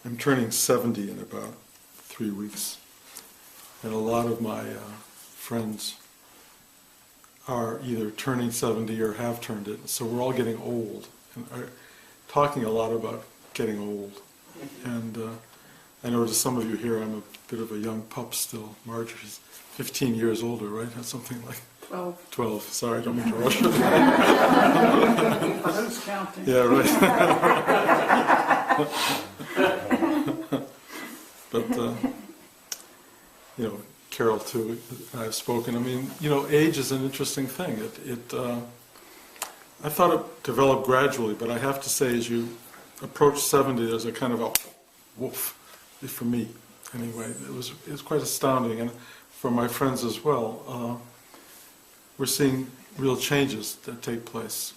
I'm turning 70 in about 3 weeks, and a lot of my friends are either turning 70 or have turned it, so we're all getting old, and are talking a lot about getting old. And I notice some of you here, I'm a bit of a young pup still. Marjorie's 15 years older, right? That's something like 12. Sorry, I don't mean to rush it. Who's counting? Yeah, right. But, you know, Carol too, and I've spoken. I mean, you know, age is an interesting thing. I thought it developed gradually, but I have to say, as you approach 70, there's a kind of a woof, for me, anyway. It was quite astounding, and for my friends as well. We're seeing real changes that take place,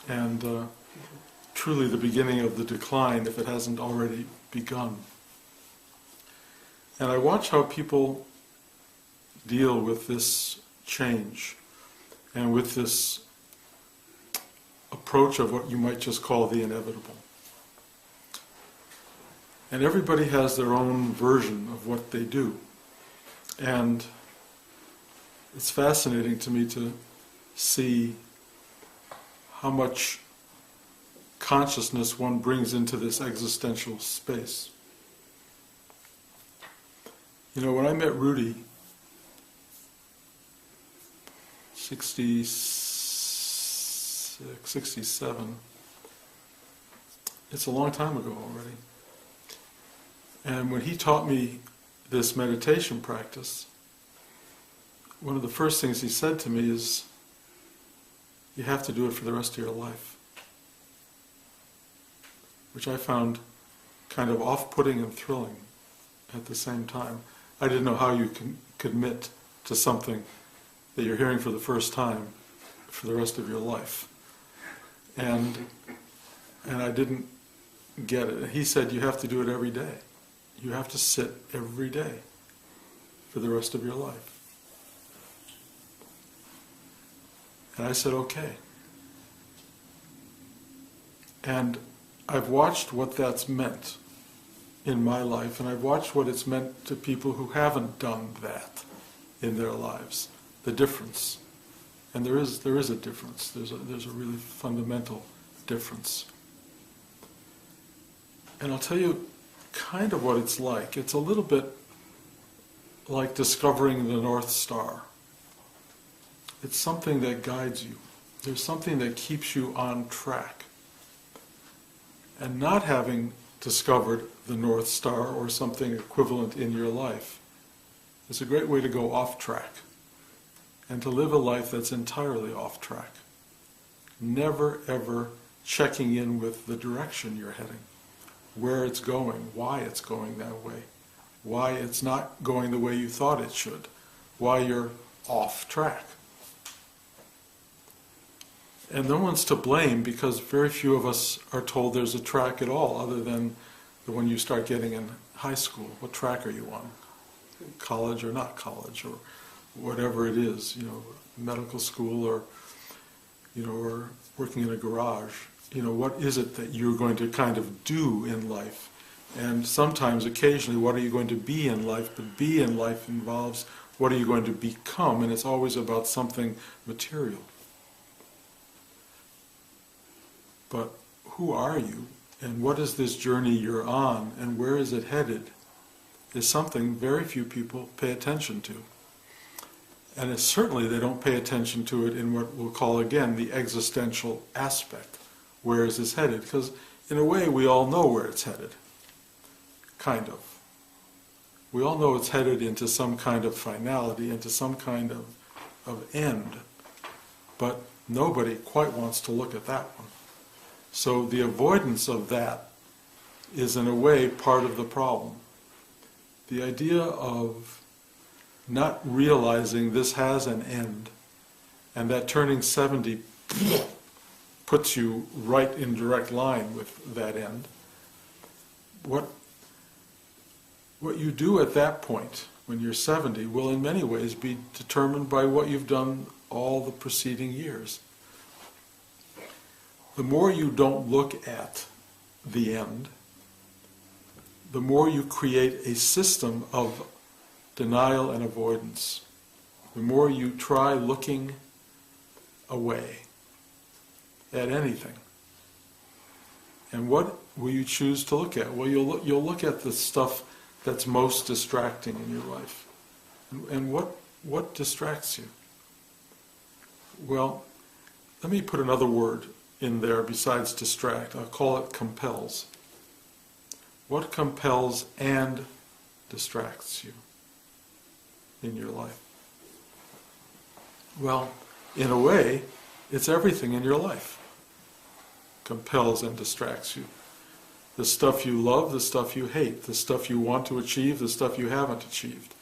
and truly the beginning of the decline, if it hasn't already begun. And I watch how people deal with this change and with this approach of what you might just call the inevitable. And everybody has their own version of what they do. And it's fascinating to me to see how much consciousness one brings into this existential space. You know, when I met Rudi, 66, 67, it's a long time ago already. And when he taught me this meditation practice, one of the first things he said to me is, you have to do it for the rest of your life. Which I found kind of off-putting and thrilling at the same time. I didn't know how you can commit to something that you're hearing for the first time for the rest of your life. And I didn't get it. He said, you have to do it every day. You have to sit every day for the rest of your life. And I said, okay. And I've watched what that's meant in my life, and I've watched what it's meant to people who haven't done that in their lives. The difference. And there is a difference. There's a really fundamental difference. And I'll tell you kind of what it's like. It's a little bit like discovering the North Star. It's something that guides you. There's something that keeps you on track. And not having discovered the North Star or something equivalent in your life is a great way to go off track and to live a life that's entirely off track. Never ever checking in with the direction you're heading, where it's going, why it's going that way, why it's not going the way you thought it should, why you're off track. And no one's to blame, because very few of us are told there's a track at all, other than the one you start getting in high school. What track are you on? College or not college, or whatever it is, you know, medical school, or, you know, or working in a garage. You know, what is it that you're going to kind of do in life? And sometimes, occasionally, what are you going to be in life? But be in life involves what are you going to become, and it's always about something material. But who are you, and what is this journey you're on, and where is it headed, is something very few people pay attention to. And it's certainly they don't pay attention to it in what we'll call, again, the existential aspect. Where is this headed? Because in a way we all know where it's headed. Kind of. We all know it's headed into some kind of finality, into some kind of end. But nobody quite wants to look at that one. So the avoidance of that is in a way part of the problem. The idea of not realizing this has an end, and that turning 70 puts you right in direct line with that end. What you do at that point, when you're 70, will in many ways be determined by what you've done all the preceding years. The more you don't look at the end, the more you create a system of denial and avoidance, the more you try looking away at anything. And what will you choose to look at? Well, you'll look at the stuff that's most distracting in your life. And what distracts you? Well, let me put another word in there besides distract. I'll call it compels. What compels and distracts you in your life? Well, in a way, it's everything in your life compels and distracts you. The stuff you love, the stuff you hate, the stuff you want to achieve, the stuff you haven't achieved.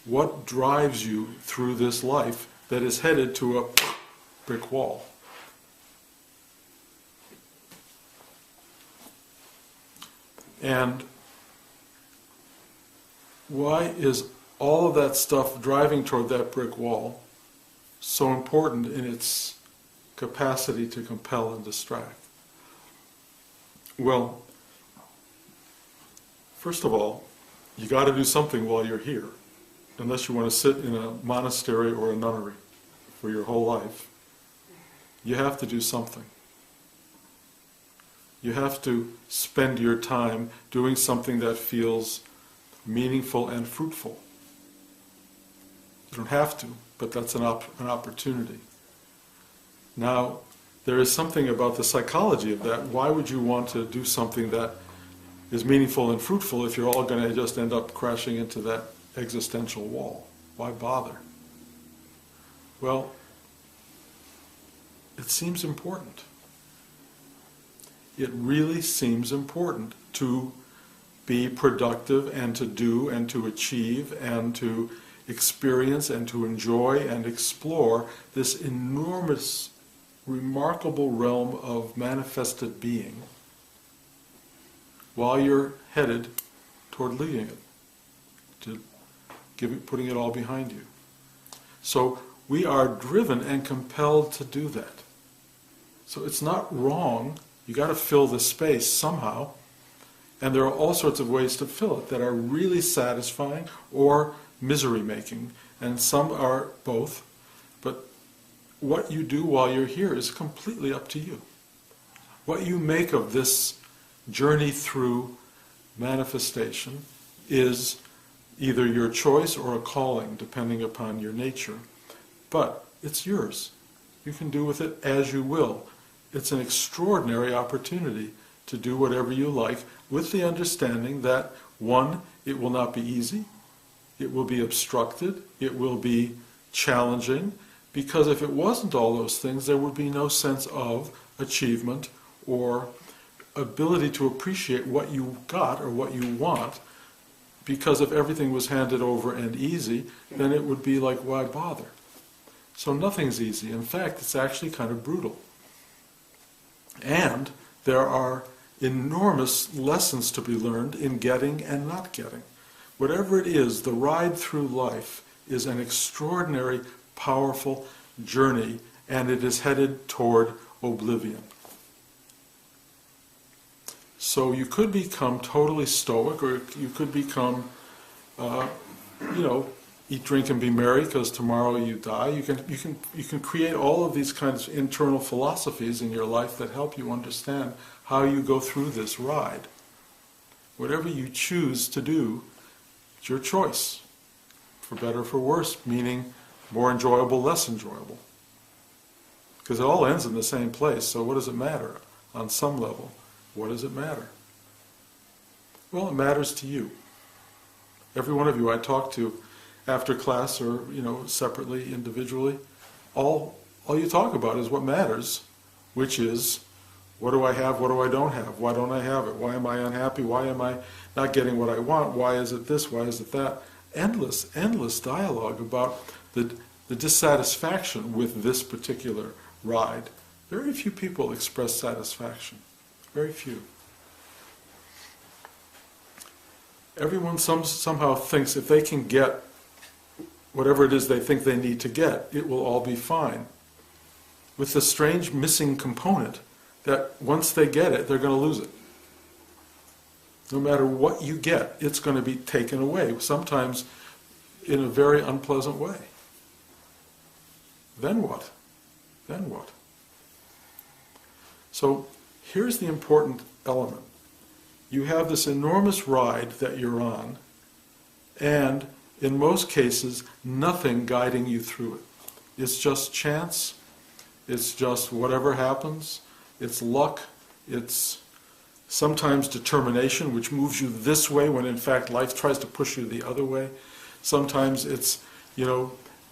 What drives you through this life that is headed to a brick wall? And why is all of that stuff driving toward that brick wall so important in its capacity to compel and distract? Well, first of all, you got to do something while you're here, unless you want to sit in a monastery or a nunnery for your whole life. You have to do something. You have to spend your time doing something that feels meaningful and fruitful. You don't have to, but that's an opportunity. Now, there is something about the psychology of that. Why would you want to do something that is meaningful and fruitful if you're all going to just end up crashing into that existential wall? Why bother? Well, it seems important. It really seems important to be productive and to do and to achieve and to experience and to enjoy and explore this enormous, remarkable realm of manifested being while you're headed toward leaving it, to putting it all behind you. So we are driven and compelled to do that. So it's not wrong. You got to fill the space somehow, and there are all sorts of ways to fill it that are really satisfying or misery-making, and some are both. But what you do while you're here is completely up to you. What you make of this journey through manifestation is either your choice or a calling, depending upon your nature. But it's yours. You can do with it as you will. It's an extraordinary opportunity to do whatever you like, with the understanding that, one, it will not be easy, it will be obstructed, it will be challenging, because if it wasn't all those things, there would be no sense of achievement or ability to appreciate what you got or what you want, because if everything was handed over and easy, then it would be like, why bother? So nothing's easy. In fact, it's actually kind of brutal. And there are enormous lessons to be learned in getting and not getting. Whatever it is, the ride through life is an extraordinary, powerful journey, and it is headed toward oblivion. So you could become totally stoic, or you could become, eat, drink, and be merry, because tomorrow you die. You can create all of these kinds of internal philosophies in your life that help you understand how you go through this ride. Whatever you choose to do, it's your choice, for better or for worse, meaning more enjoyable, less enjoyable. Because it all ends in the same place, so what does it matter? On some level, what does it matter? Well, it matters to you. Every one of you I talk to after class or, separately, individually, all you talk about is what matters, which is, what do I have, what do I don't have, why don't I have it, why am I unhappy, why am I not getting what I want, why is it this, why is it that? Endless dialogue about the dissatisfaction with this particular ride. Very few people express satisfaction. Very few. Everyone somehow thinks if they can get whatever it is they think they need to get, it will all be fine. With the strange missing component that once they get it, they're going to lose it. No matter what you get, it's going to be taken away, sometimes in a very unpleasant way. Then what? Then what? So here's the important element. You have this enormous ride that you're on, and in most cases, nothing guiding you through it. It's just chance, it's just whatever happens, it's luck, it's sometimes determination, which moves you this way when in fact life tries to push you the other way. Sometimes it's,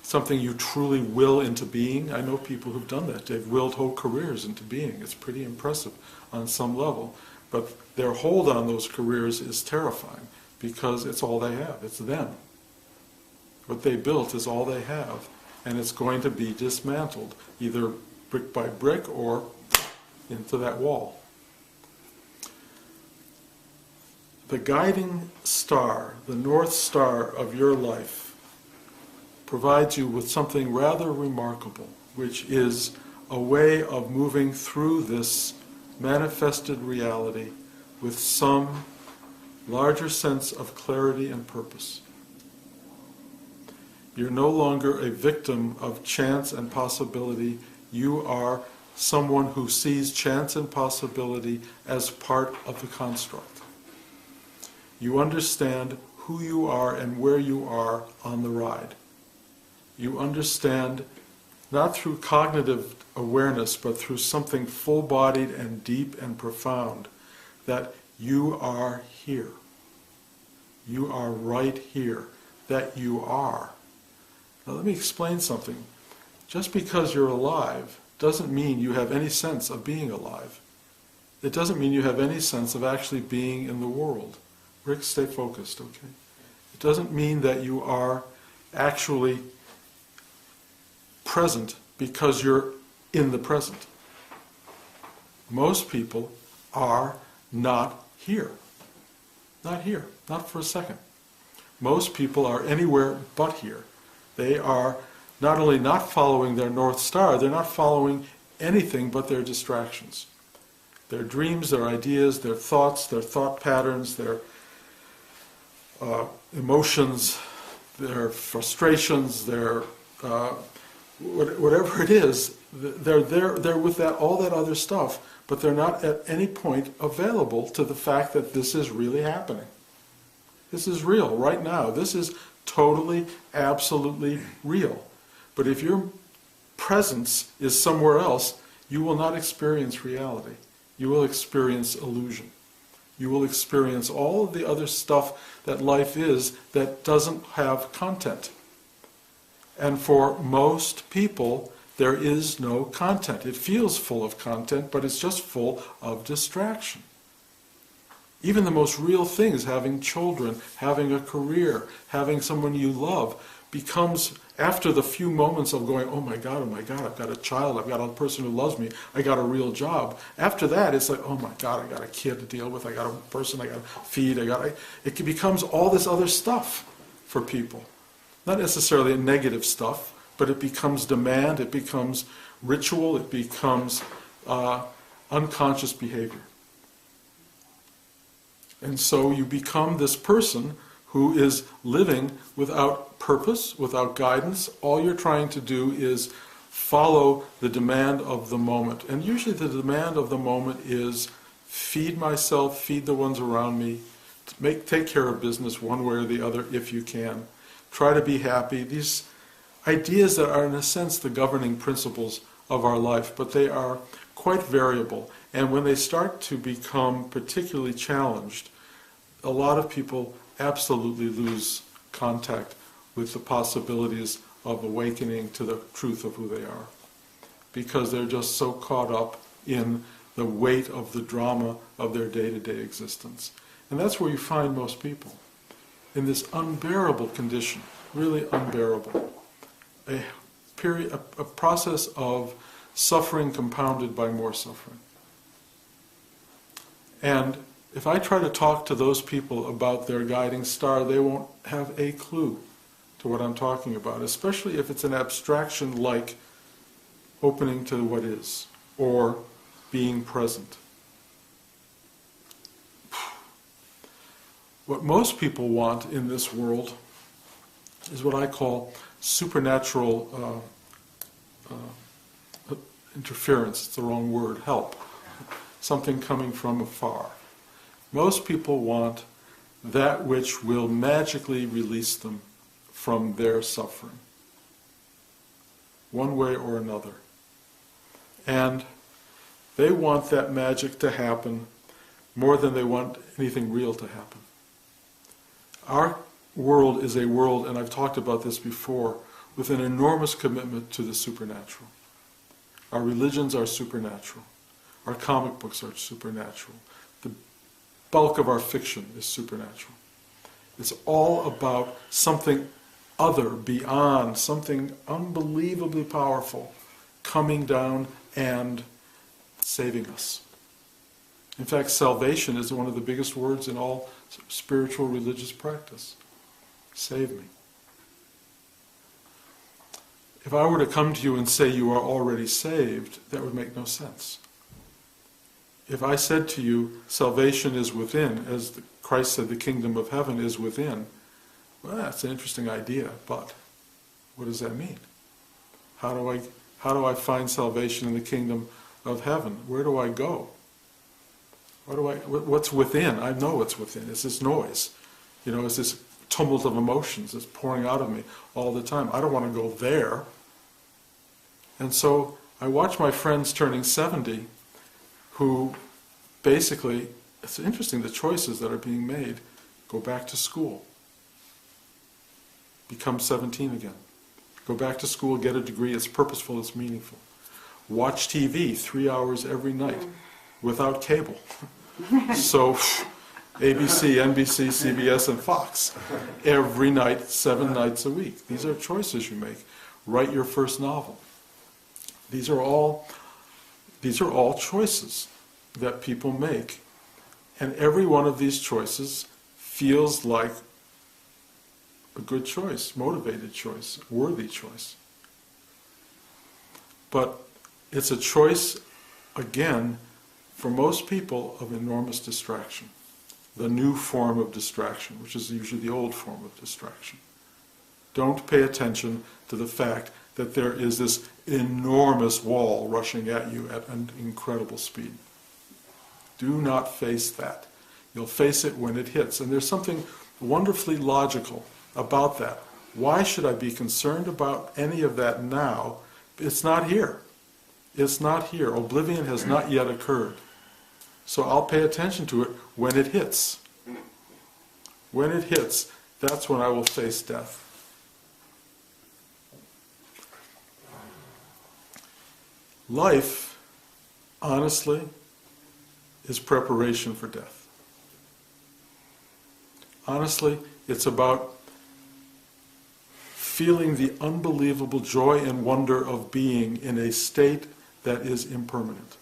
something you truly will into being. I know people who've done that. They've willed whole careers into being. It's pretty impressive on some level. But their hold on those careers is terrifying because it's all they have. It's them. What they built is all they have, and it's going to be dismantled, either brick by brick or into that wall. The guiding star, the North Star of your life, provides you with something rather remarkable, which is a way of moving through this manifested reality with some larger sense of clarity and purpose. You're no longer a victim of chance and possibility. You are someone who sees chance and possibility as part of the construct. You understand who you are and where you are on the ride. You understand, not through cognitive awareness, but through something full-bodied and deep and profound, that you are here. You are right here. That you are. Now let me explain something. Just because you're alive doesn't mean you have any sense of being alive. It doesn't mean you have any sense of actually being in the world. Rick, stay focused, okay? It doesn't mean that you are actually present because you're in the present. Most people are not here. Not here, not for a second. Most people are anywhere but here. They are not only not following their North Star, they're not following anything but their distractions. Their dreams, their ideas, their thoughts, their thought patterns, their emotions, their frustrations, their whatever it is, they're with that, all that other stuff, but they're not at any point available to the fact that this is really happening. This is real right now. This is totally, absolutely real. But if your presence is somewhere else, you will not experience reality. You will experience illusion. You will experience all of the other stuff that life is that doesn't have content. And for most people, there is no content. It feels full of content, but it's just full of distraction. Even the most real things, having children, having a career, having someone you love, becomes, after the few moments of going, oh my God, I've got a child, I've got a person who loves me, I got a real job. After that, it's like, oh my God, I got a kid to deal with, I got a person I got to feed, it becomes all this other stuff for people. Not necessarily negative stuff, but it becomes demand, it becomes ritual, it becomes unconscious behavior. And so you become this person who is living without purpose, without guidance. All you're trying to do is follow the demand of the moment. And usually the demand of the moment is feed myself, feed the ones around me, take care of business one way or the other if you can. Try to be happy. These ideas that are in a sense the governing principles of our life, but they are quite variable. And when they start to become particularly challenged, a lot of people absolutely lose contact with the possibilities of awakening to the truth of who they are, because they're just so caught up in the weight of the drama of their day-to-day existence. And that's where you find most people, in this unbearable condition, really unbearable. A process of suffering compounded by more suffering. And if I try to talk to those people about their guiding star, they won't have a clue to what I'm talking about, especially if it's an abstraction like opening to what is, or being present. What most people want in this world is what I call supernatural interference. It's the wrong word, help. Something coming from afar. Most people want that which will magically release them from their suffering, one way or another. And they want that magic to happen more than they want anything real to happen. Our world is a world, and I've talked about this before, with an enormous commitment to the supernatural. Our religions are supernatural. Our comic books are supernatural. The bulk of our fiction is supernatural. It's all about something other, beyond, something unbelievably powerful coming down and saving us. In fact, salvation is one of the biggest words in all spiritual religious practice. Save me. If I were to come to you and say you are already saved, that would make no sense. If I said to you, salvation is within, as Christ said, the kingdom of heaven is within, well, that's an interesting idea, but what does that mean? How do I find salvation in the kingdom of heaven? Where do I go? What's within? I know what's within. It's this noise. It's this tumult of emotions that's pouring out of me all the time. I don't want to go there. And so I watch my friends turning 70 who basically, it's interesting the choices that are being made. Go back to school. Become 17 again. Go back to school, get a degree, it's purposeful, it's meaningful. Watch TV 3 hours every night without cable. So ABC, NBC, CBS, and Fox every night, 7 nights a week. These are choices you make. Write your first novel. These are all choices that people make. And every one of these choices feels like a good choice, motivated choice, worthy choice. But it's a choice, again, for most people, of enormous distraction. The new form of distraction, which is usually the old form of distraction. Don't pay attention to the fact that there is this enormous wall rushing at you at an incredible speed. Do not face that. You'll face it when it hits. And there's something wonderfully logical about that. Why should I be concerned about any of that now? It's not here. It's not here. Oblivion has not yet occurred. So I'll pay attention to it when it hits. When it hits, that's when I will face death. Life, honestly, is preparation for death. Honestly, it's about feeling the unbelievable joy and wonder of being in a state that is impermanent.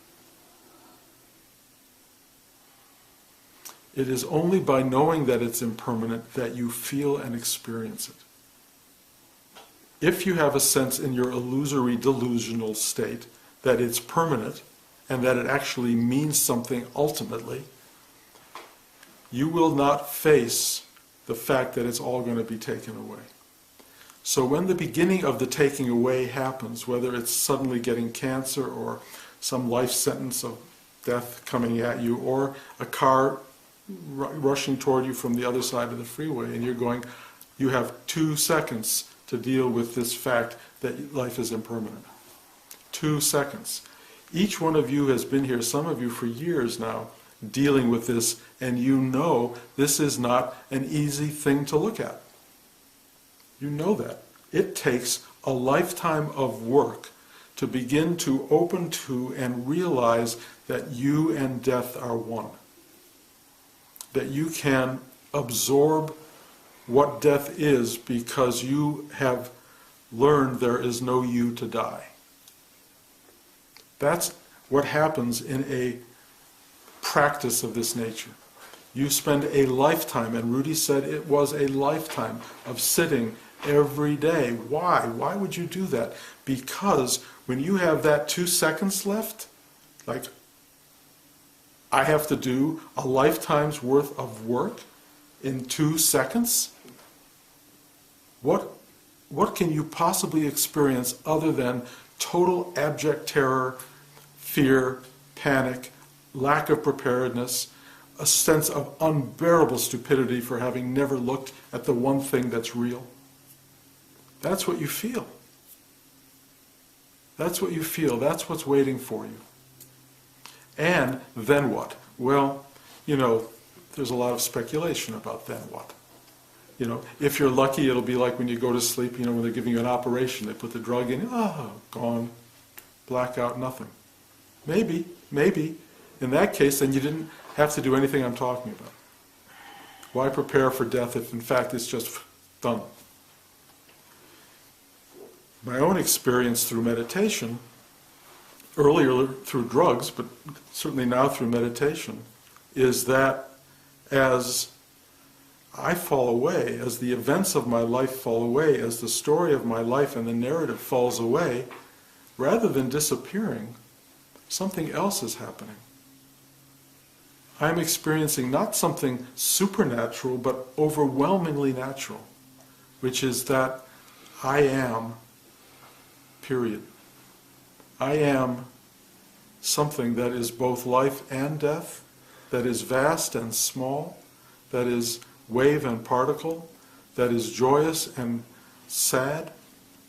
It is only by knowing that it's impermanent that you feel and experience it. If you have a sense in your illusory delusional state that it's permanent and that it actually means something ultimately, you will not face the fact that it's all going to be taken away. So when the beginning of the taking away happens, whether it's suddenly getting cancer or some life sentence of death coming at you, or a car rushing toward you from the other side of the freeway, and you have 2 seconds to deal with this fact that life is impermanent. 2 seconds. Each one of you has been here, some of you for years now, dealing with this, and you know this is not an easy thing to look at. You know that. It takes a lifetime of work to begin to open to and realize that you and death are one. That you can absorb what death is because you have learned there is no you to die. That's what happens in a practice of this nature. You spend a lifetime, and Rudi said it was a lifetime of sitting every day. Why? Why would you do that? Because when you have that 2 seconds left, I have to do a lifetime's worth of work, in 2 seconds? What can you possibly experience other than total abject terror, fear, panic, lack of preparedness, a sense of unbearable stupidity for having never looked at the one thing that's real? That's what you feel. That's what you feel. That's what's waiting for you. And then what? Well, there's a lot of speculation about then what. If you're lucky, it'll be like when you go to sleep, when they're giving you an operation, they put the drug in, gone, blackout, nothing. Maybe. In that case, then you didn't have to do anything I'm talking about. Why prepare for death if in fact it's just done? My own experience through meditation, earlier through drugs, but certainly now through meditation, is that as I fall away, as the events of my life fall away, as the story of my life and the narrative falls away, rather than disappearing, something else is happening. I'm experiencing not something supernatural, but overwhelmingly natural, which is that I am, period. I am something that is both life and death, that is vast and small, that is wave and particle, that is joyous and sad,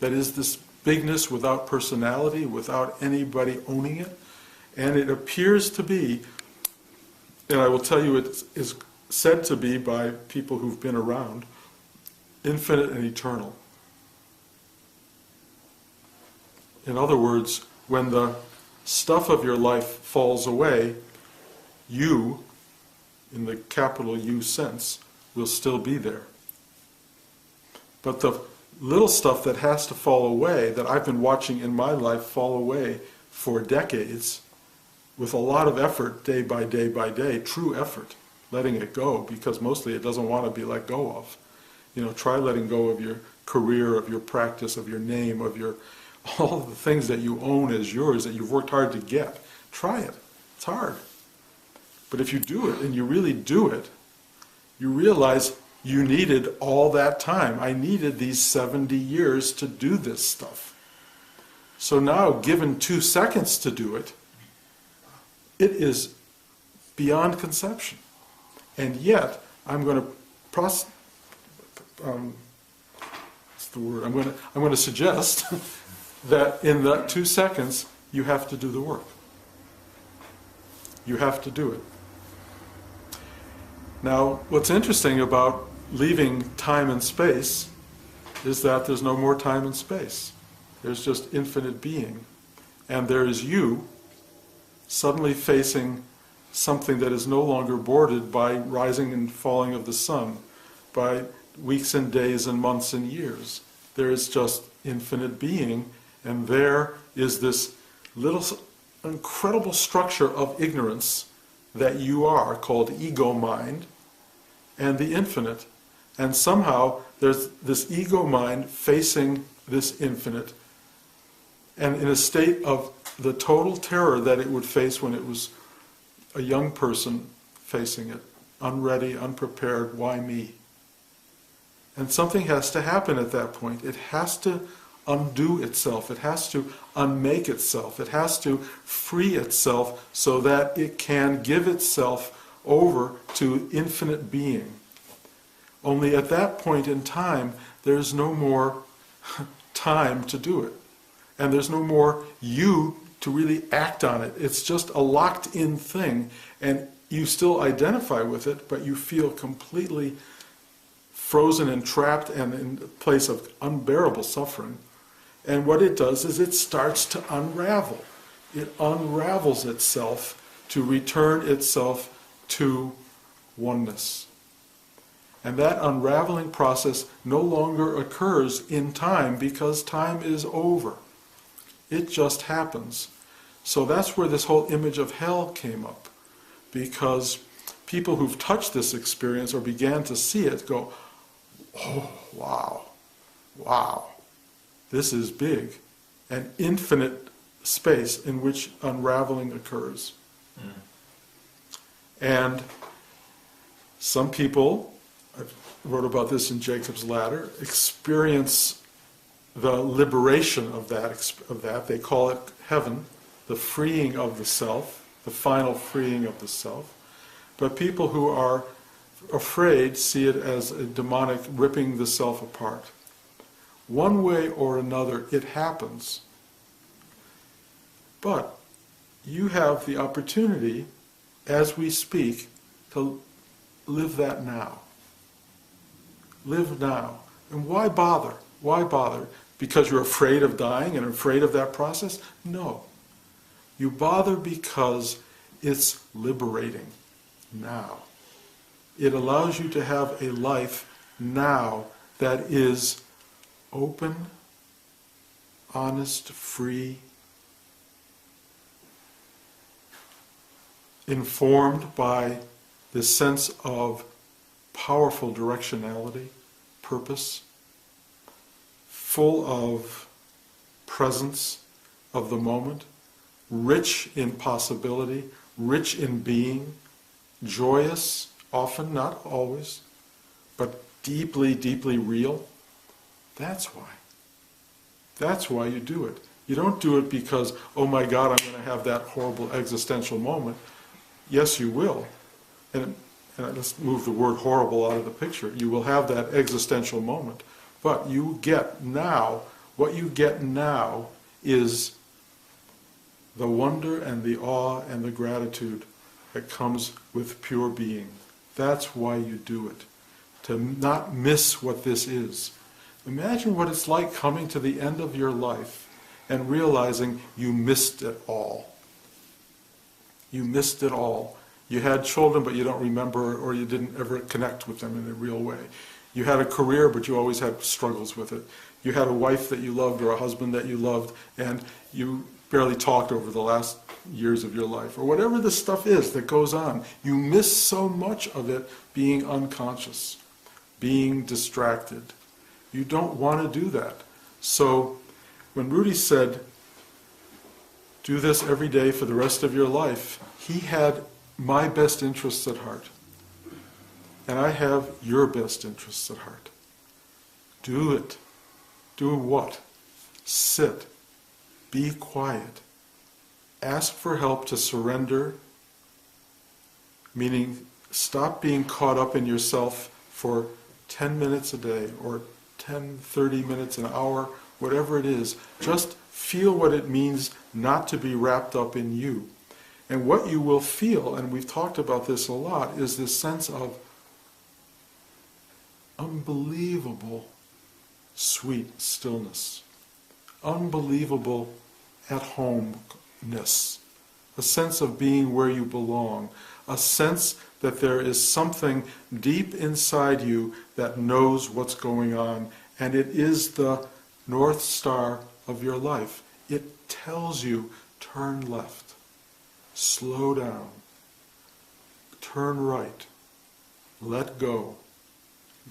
that is this bigness without personality, without anybody owning it. And it appears to be, and I will tell you it is said to be by people who've been around, infinite and eternal. In other words, when the stuff of your life falls away, you, in the capital U sense, will still be there. But the little stuff that has to fall away, that I've been watching in my life fall away for decades, with a lot of effort, day by day by day, true effort, letting it go, because mostly it doesn't want to be let go of. Try letting go of your career, of your practice, of your name, of all of the things that you own as yours, that you've worked hard to get. Try it. It's hard. But if you do it, and you really do it, you realize you needed all that time. I needed these 70 years to do this stuff. So now, given 2 seconds to do it, it is beyond conception. And yet, I'm going to I'm going to suggest that in that 2 seconds, you have to do the work. You have to do it. Now, what's interesting about leaving time and space is that there's no more time and space. There's just infinite being. And there is you suddenly facing something that is no longer bordered by rising and falling of the sun, by weeks and days and months and years. There is just infinite being, and there is this little incredible structure of ignorance that you are, called ego mind, and the infinite. And somehow there's this ego mind facing this infinite, and in a state of the total terror that it would face when it was a young person facing it, unready, unprepared, why me? And something has to happen at that point. It has to undo itself. It has to unmake itself. It has to free itself so that it can give itself over to infinite being. Only at that point in time, there's no more time to do it. And there's no more you to really act on it. It's just a locked-in thing, and you still identify with it, but you feel completely frozen and trapped and in a place of unbearable suffering. And what it does is it starts to unravel. It unravels itself to return itself to oneness. And that unraveling process no longer occurs in time because time is over. It just happens. So that's where this whole image of hell came up. Because people who've touched this experience or began to see it go, oh, wow, this is big. An infinite space in which unraveling occurs. And some people I wrote about this in Jacob's Ladder, experience the liberation of that. They call it heaven, the freeing of the self, the final freeing of the self. But people who are afraid see it as a demonic ripping the self apart. One way or another, it happens. But you have the opportunity, as we speak, to live that now. Live now. And why bother? Why bother? Because you're afraid of dying and afraid of that process? No. You bother because it's liberating now. It allows you to have a life now that is open, honest, free, informed by this sense of powerful directionality, purpose, full of presence of the moment, rich in possibility, rich in being, joyous, often, not always, but deeply, deeply real. That's why. That's why you do it. You don't do it because, oh my God, I'm going to have that horrible existential moment. Yes, you will. And let's move the word horrible out of the picture. You will have that existential moment. But you get now, what you get now is the wonder and the awe and the gratitude that comes with pure being. That's why you do it. To not miss what this is. Imagine what it's like coming to the end of your life and realizing you missed it all. You missed it all. You had children, but you don't remember, or you didn't ever connect with them in a real way. You had a career, but you always had struggles with it. You had a wife that you loved or a husband that you loved, and you barely talked over the last years of your life, or whatever the stuff is that goes on. You miss so much of it being unconscious, being distracted. You don't want to do that. So when Rudi said, do this every day for the rest of your life, he had my best interests at heart. And I have your best interests at heart. Do it. Do what? Sit. Be quiet. Ask for help to surrender, meaning stop being caught up in yourself for 10 minutes a day, or 10, 30 minutes, an hour, whatever it is. Just feel what it means not to be wrapped up in you. And what you will feel, and we've talked about this a lot, is this sense of unbelievable sweet stillness, unbelievable at-homeness, a sense of being where you belong, a sense that there is something deep inside you that knows what's going on, and it is the North Star of your life. It tells you, turn left, slow down, turn right, let go,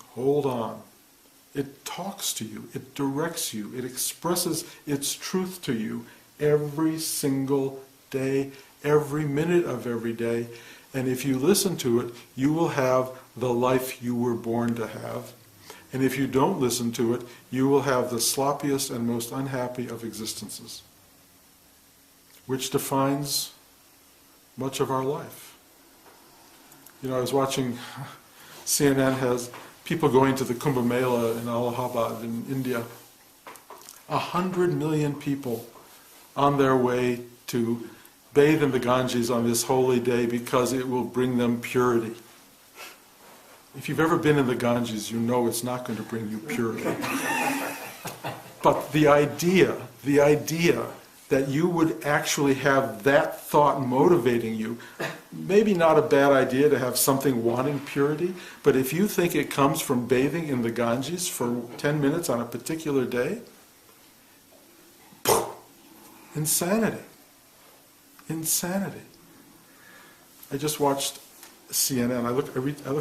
hold on. It talks to you, it directs you, it expresses its truth to you every single day, every minute of every day. And if you listen to it, you will have the life you were born to have. And if you don't listen to it, you will have the sloppiest and most unhappy of existences, which defines much of our life. You know, I was watching, CNN has people going to the Kumbh Mela in Allahabad in India. 100 million people on their way to bathe in the Ganges on this holy day because it will bring them purity. If you've ever been in the Ganges, you know it's not going to bring you purity. But the idea that you would actually have that thought motivating you, maybe not a bad idea to have something wanting purity, but if you think it comes from bathing in the Ganges for 10 minutes on a particular day, insanity. Insanity. I just watched CNN. I look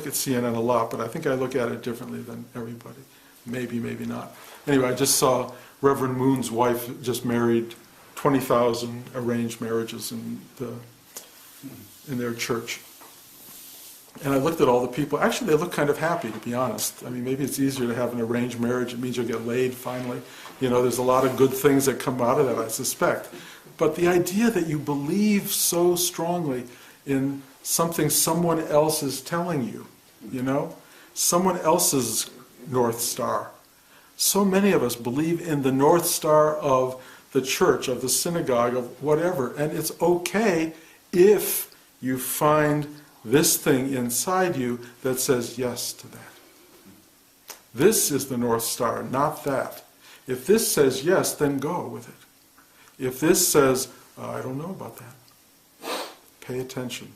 at CNN a lot, but I think I look at it differently than everybody. Maybe, maybe not. Anyway, I just saw Reverend Moon's wife just married 20,000 arranged marriages in their church. And I looked at all the people. Actually, they look kind of happy, to be honest. I mean, maybe it's easier to have an arranged marriage. It means you'll get laid finally. You know, there's a lot of good things that come out of that, I suspect. But the idea that you believe so strongly in something someone else is telling you, you know, someone else's North Star. So many of us believe in the North Star of the church, of the synagogue, of whatever. And it's okay if you find this thing inside you that says yes to that. This is the North Star, not that. If this says yes, then go with it. If this says, I don't know about that, pay attention.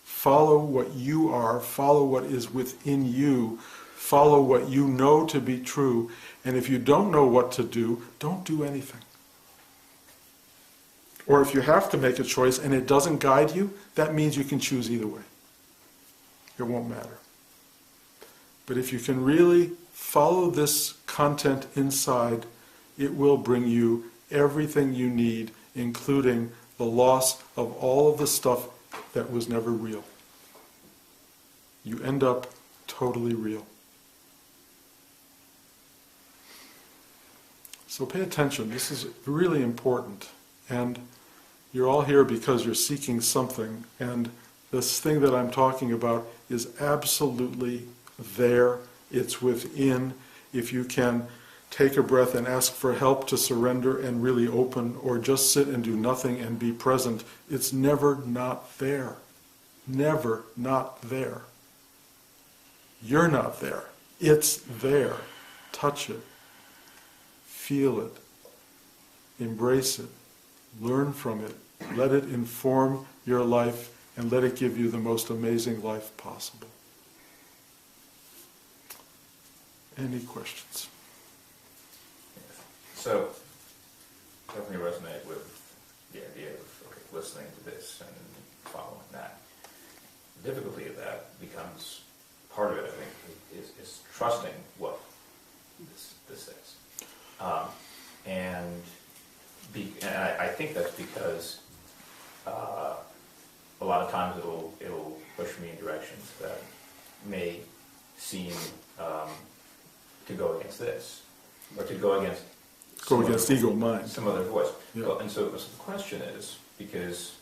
Follow what you are, follow what is within you, follow what you know to be true, and if you don't know what to do, don't do anything. Or if you have to make a choice and it doesn't guide you, that means you can choose either way. It won't matter. But if you can really follow this content inside, it will bring you everything you need, including the loss of all of the stuff that was never real. You end up totally real. So pay attention. This is really important. And you're all here because you're seeking something. And this thing that I'm talking about is absolutely there. It's within. If you can take a breath and ask for help to surrender and really open, or just sit and do nothing and be present, it's never not there. Never not there. You're not there. It's there. Touch it. Feel it. Embrace it. Learn from it. Let it inform your life, and let it give you the most amazing life possible. Any questions? So, definitely resonate with the idea of listening to this and following that. The difficulty of that becomes, part of it, I think, is trusting what this says. And I think that's because a lot of times it'll push me in directions that may seem to go against this, or to go against ego mind, some other voice. Yeah. Well, and so the question is, because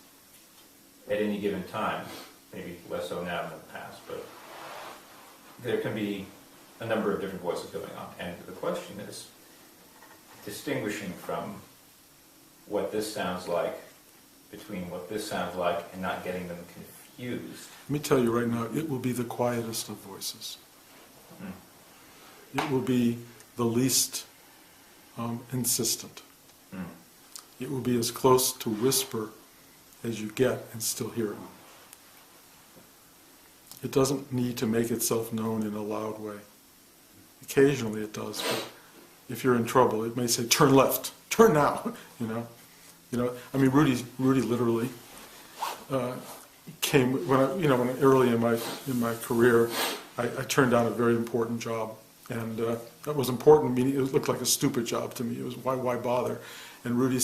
at any given time, maybe less so now than in the past, but there can be a number of different voices going on, and the question is distinguishing from what this sounds like, between what this sounds like, and not getting them confused. Let me tell you right now, it will be the quietest of voices. It will be the least insistent. It will be as close to whisper as you get and still hear it. It doesn't need to make itself known in a loud way. Occasionally it does, but if you're in trouble, it may say, "Turn left, turn now." You know. I mean, Rudi literally came when early in my career, I turned down a very important job, and that was important. Meaning, it looked like a stupid job to me. It was why bother? And Rudi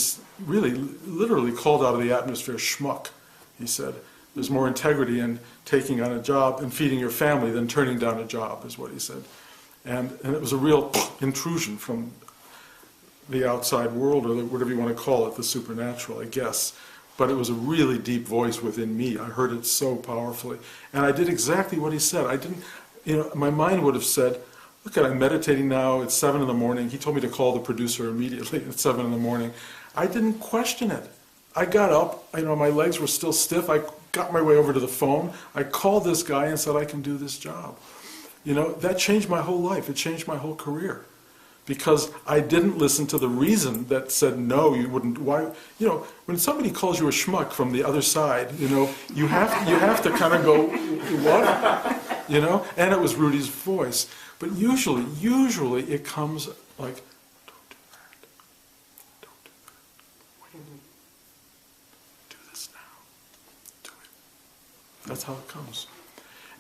really, literally called out of the atmosphere, "Schmuck," he said. There's more integrity in taking on a job and feeding your family than turning down a job, is what he said. And it was a real intrusion from the outside world, or whatever you want to call it, the supernatural, I guess. But it was a really deep voice within me. I heard it so powerfully. And I did exactly what he said. I didn't, my mind would have said, "Look, I'm meditating now, it's 7 in the morning. He told me to call the producer immediately at 7 in the morning. I didn't question it. I got up, my legs were still stiff. I got my way over to the phone. I called this guy and said, "I can do this job." That changed my whole life. It changed my whole career. Because I didn't listen to the reason that said, "No, you wouldn't." Why? When somebody calls you a schmuck from the other side, you have to kind of go, "What?" And it was Rudi's voice. But usually it comes like, "Don't do that. Don't do that. Wait. Do this now. Do it." That's how it comes.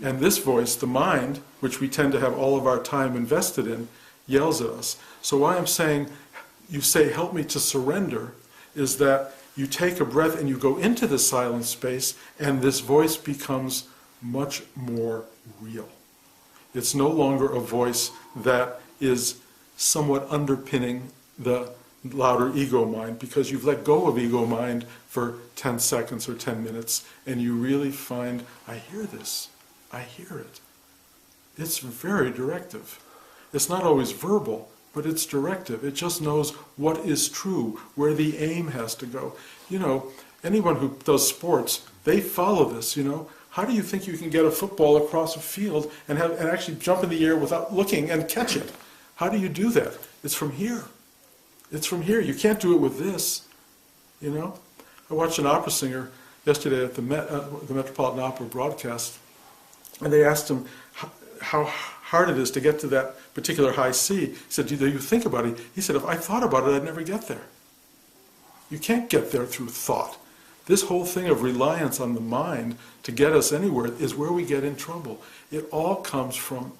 And this voice, the mind, which we tend to have all of our time invested in, yells at us. So why I'm saying, you say, "Help me to surrender," is that you take a breath and you go into the silent space, and this voice becomes much more real. It's no longer a voice that is somewhat underpinning the louder ego mind, because you've let go of ego mind for 10 seconds or 10 minutes, and you really find, I hear this, I hear it. It's very directive. It's not always verbal, but it's directive. It just knows what is true, where the aim has to go. You know, anyone who does sports, they follow this, you know. How do you think you can get a football across a field and actually jump in the air without looking and catch it? How do you do that? It's from here. It's from here. You can't do it with this, you know. I watched an opera singer yesterday at the Metropolitan Opera broadcast, and they asked him how hard it is to get to that particular high C. He said, do you think about it? He said, if I thought about it, I'd never get there. You can't get there through thought. This whole thing of reliance on the mind to get us anywhere is where we get in trouble. It all comes from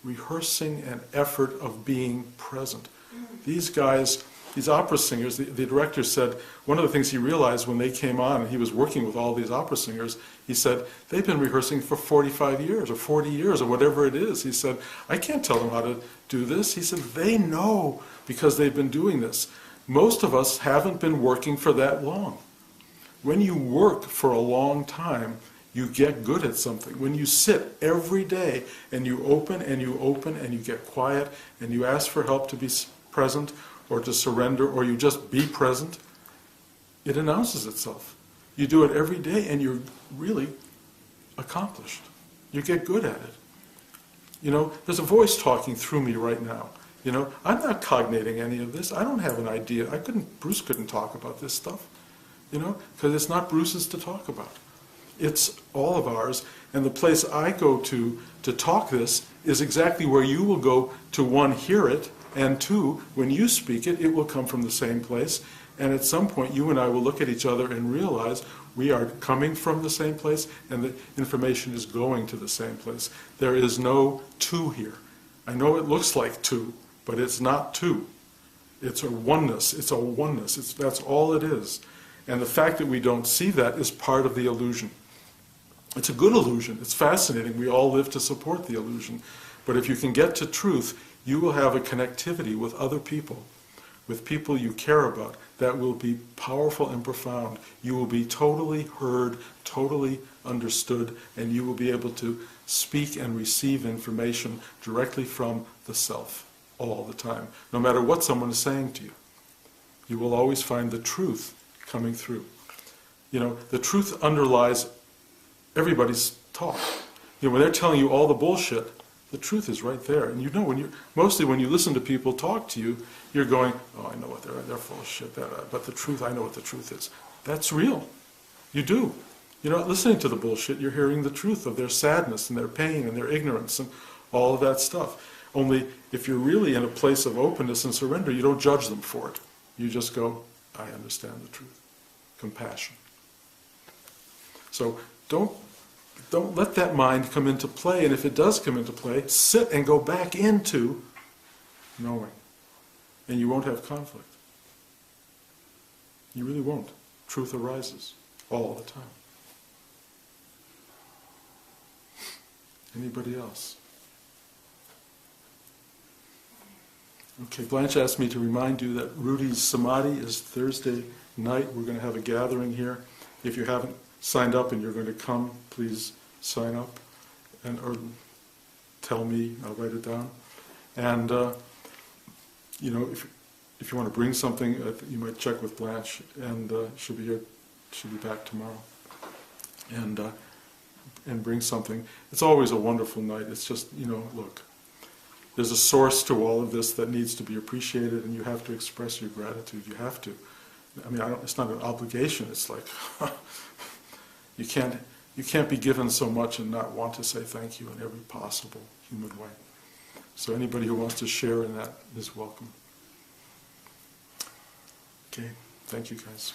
rehearsing and effort of being present. These guys, these opera singers, the director said, one of the things he realized when they came on, and he was working with all these opera singers, he said, they've been rehearsing for 45 years or 40 years or whatever it is. He said, I can't tell them how to do this. He said, they know because they've been doing this. Most of us haven't been working for that long. When you work for a long time, you get good at something. When you sit every day and you open and you open and you get quiet and you ask for help to be present or to surrender, or you just be present, it announces itself. You do it every day and you're really accomplished. You get good at it. You know, there's a voice talking through me right now. You know, I'm not cognating any of this. I don't have an idea. Bruce couldn't talk about this stuff. You know, because it's not Bruce's to talk about. It's all of ours, and the place I go to talk this is exactly where you will go to, one, hear it, and two, when you speak it, it will come from the same place, and at some point you and I will look at each other and realize we are coming from the same place, and the information is going to the same place. There is no two here. I know it looks like two, but it's not two. It's a oneness. It's a oneness. That's all it is. And the fact that we don't see that is part of the illusion. It's a good illusion. It's fascinating. We all live to support the illusion. But if you can get to truth, you will have a connectivity with other people, with people you care about, that will be powerful and profound. You will be totally heard, totally understood, and you will be able to speak and receive information directly from the self all the time, no matter what someone is saying to you. You will always find the truth coming through. You know, the truth underlies everybody's talk. You know, when they're telling you all the bullshit, the truth is right there. And you know, mostly when you listen to people talk to you, you're going, oh, I know what they're full of shit. But the truth, I know what the truth is. That's real. You do. You're not listening to the bullshit. You're hearing the truth of their sadness and their pain and their ignorance and all of that stuff. Only if you're really in a place of openness and surrender, you don't judge them for it. You just go, I understand the truth. Compassion. So don't let that mind come into play, and if it does come into play, sit and go back into knowing. And you won't have conflict. You really won't. Truth arises all the time. Anybody else? Okay, Blanche asked me to remind you that Rudi's Samadhi is Thursday night. We're going to have a gathering here. If you haven't signed up and you're going to come, please sign up or tell me. I'll write it down. And you know, if you want to bring something, you might check with Blanche, and she'll be here. She'll be back tomorrow. And bring something. It's always a wonderful night. It's just, you know, look. There's a source to all of this that needs to be appreciated, and you have to express your gratitude. You have to. I mean, it's not an obligation. It's like you can't be given so much and not want to say thank you in every possible human way. So anybody who wants to share in that is welcome. Okay, thank you guys.